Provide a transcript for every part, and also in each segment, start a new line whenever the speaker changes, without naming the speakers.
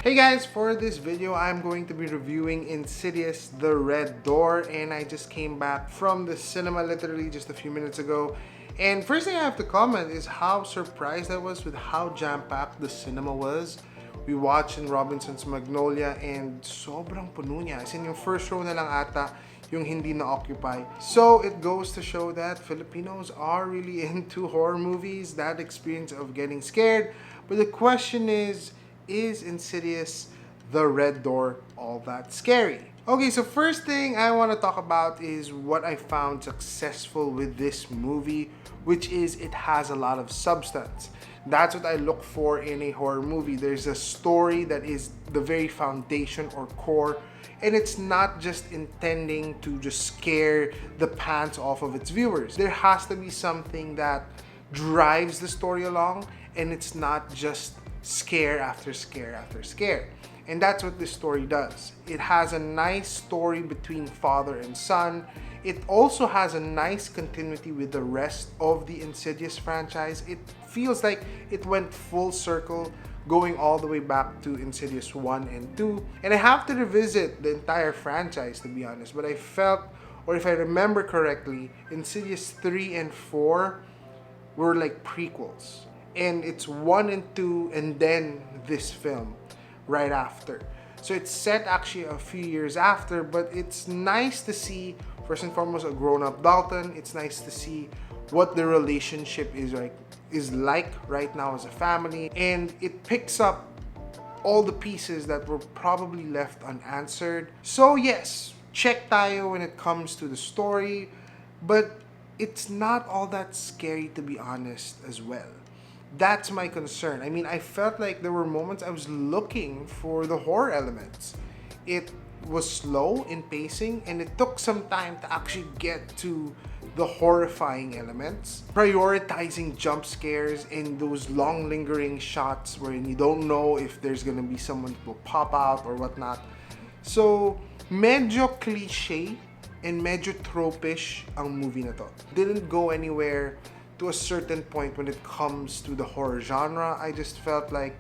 Hey guys, for this video, I'm going to be reviewing Insidious, The Red Door, and I just came back from the cinema literally just a few minutes ago. And first thing I have to comment is how surprised I was with how jam-packed the cinema was. We watched in Robinson's Magnolia and sobrang puno niya. As in yung first row na lang ata yung hindi na-occupy. So it goes to show that Filipinos are really into horror movies, that experience of getting scared. But the question is Insidious, The Red Door all that scary? Okay, so first thing I want to talk about is what I found successful with this movie, which is it has a lot of substance. That's what I look for in a horror movie. There's a story that is the very foundation or core, and it's not just intending to just scare the pants off of its viewers. There has to be something that drives the story along, and it's not just scare after scare after scare. And that's what this story does. It has a nice story between father and son. It also has a nice continuity with the rest of the Insidious franchise. It feels like it went full circle, going all the way back to Insidious 1 and 2. And I have to revisit the entire franchise, to be honest, but I felt, or if I remember correctly, Insidious 3 and 4 were like prequels. And it's 1 and 2 and then this film right after. So it's set actually a few years after, but it's nice to see, first and foremost, a grown-up Dalton. It's nice to see what the relationship is like right now as a family. And it picks up all the pieces that were probably left unanswered. So yes, check tayo when it comes to the story, but it's not all that scary, to be honest, as well. That's my concern. I mean, I felt like there were moments I was looking for the horror elements. It was slow in pacing, and it took some time to actually get to the horrifying elements. Prioritizing jump scares and those long lingering shots wherein you don't know if there's gonna be someone who will pop out or whatnot. So, medyo cliche and medyo tropish ang movie na to. Didn't go anywhere to a certain point when it comes to the horror genre. I just felt like,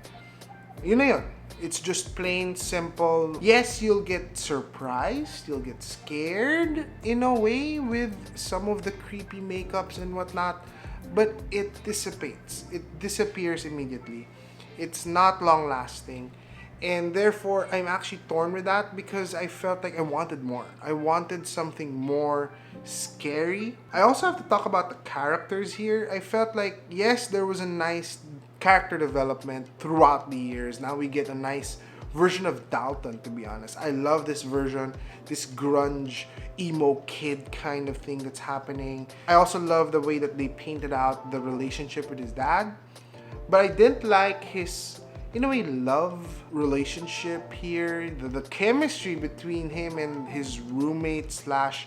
yun na yun. It's just plain simple. Yes, you'll get surprised, you'll get scared in a way with some of the creepy makeups and whatnot, but it dissipates. It disappears immediately. It's not long lasting. And therefore, I'm actually torn with that because I felt like I wanted more. I wanted something more scary. I also have to talk about the characters here. I felt like, yes, there was a nice character development throughout the years. Now we get a nice version of Dalton, to be honest. I love this version, this grunge, emo kid kind of thing that's happening. I also love the way that they painted out the relationship with his dad. But I didn't like his, in a way, love relationship here. The chemistry between him and his roommate slash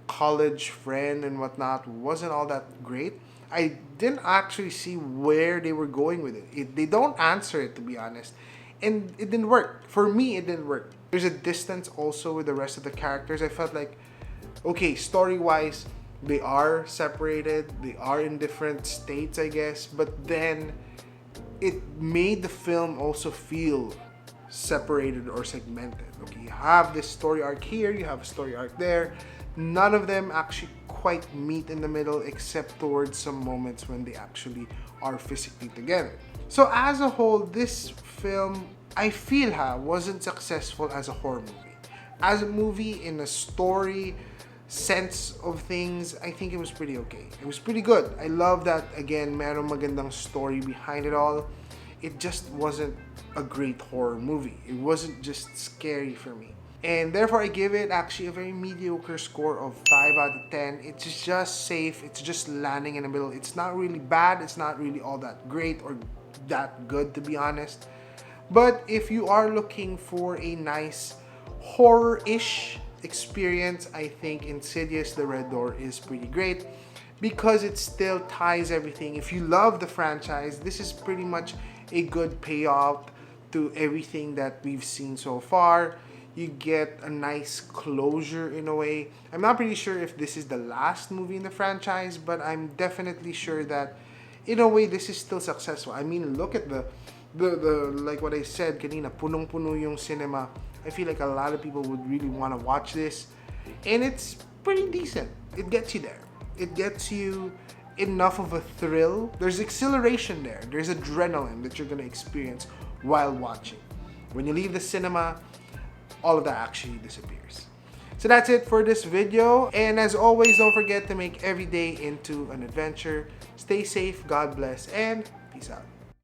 college friend and whatnot wasn't all that great. I didn't actually see where they were going with it. They don't answer it, to be honest. And it didn't work. For me, it didn't work. There's a distance also with the rest of the characters. I felt like, okay, story-wise, they are separated. They are in different states, I guess. But then it made the film also feel separated or segmented. Okay, you have this story arc here, you have a story arc there. None of them actually quite meet in the middle except towards some moments when they actually are physically together. So as a whole, this film, I feel wasn't successful as a horror movie. As a movie in a story sense of things, I think it was pretty okay. It was pretty good. I love that, again, merong magandang story behind it all. It just wasn't a great horror movie. It wasn't just scary for me. And therefore, I give it actually a very mediocre score of 5 out of 10. It's just safe. It's just landing in the middle. It's not really bad. It's not really all that great or that good, to be honest. But if you are looking for a nice horror-ish experience, I think Insidious, The Red Door is pretty great because it still ties everything. If you love the franchise, this is pretty much a good payout to everything that we've seen so far. You get a nice closure in a way. I'm not pretty sure if this is the last movie in the franchise, but I'm definitely sure that in a way this is still successful. I mean, look at the the like what I said kanina, punong-puno yung cinema. I feel like a lot of people would really want to watch this, and it's pretty decent. It gets you there. It gets you enough of a thrill. There's exhilaration there. There's adrenaline that you're gonna experience while watching. When you leave the cinema, all of that actually disappears. So that's it for this video. And as always, don't forget to make every day into an adventure. Stay safe, God bless, and peace out.